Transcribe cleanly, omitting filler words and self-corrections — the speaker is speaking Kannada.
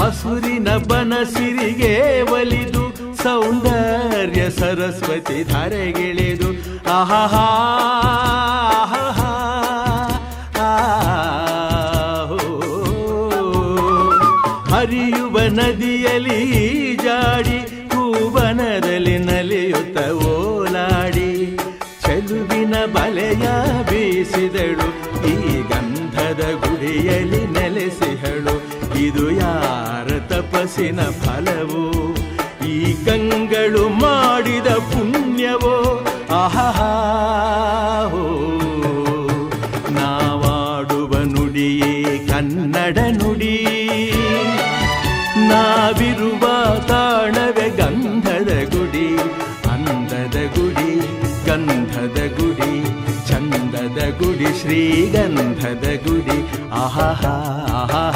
ಹಸುರಿನ ಬನಸಿರಿಗೆ ಒಲಿದು ಸೌಂದರ್ಯ ಸರಸ್ವತಿ ಧರೆಗಿಳಿದು ಆಹಾ ಹರಿಯುವ ನದಿಯಲ್ಲಿ ಜಾಡಿ ಹೂವನದಲ್ಲಿ ನಲಿಯುತ್ತ ಓಲಾಡಿ ಚೆಲುವಿನ ಬಲೆಯ ಬೀಸಿದಳು ಈ ಗಂಧದ ಗುಡಿಯಲ್ಲಿ ನೆಲೆಸಿಹಳು. ಇದು ಯಾರ ತಪಸ್ಸಿನ ಫಲವೋ, ಈ ಗಂಗಳು ಮಾಡಿದ ಪುಣ್ಯವೋ. ಆಹಾ ನಾವಾಡುವ ನುಡಿಯೇ ಕನ್ನಡ ನುಡಿ, ನಾವಿರುವ ತಾಣವೇ ಗಂಧದ ಗುಡಿ. ಅಂದದ ಗುಡಿ, ಗಂಧದ ಗುಡಿ, ಚಂದದ ಗುಡಿ, ಶ್ರೀಗಂಧದ ಗುಡಿ. ಆಹಾ ಆಹಾ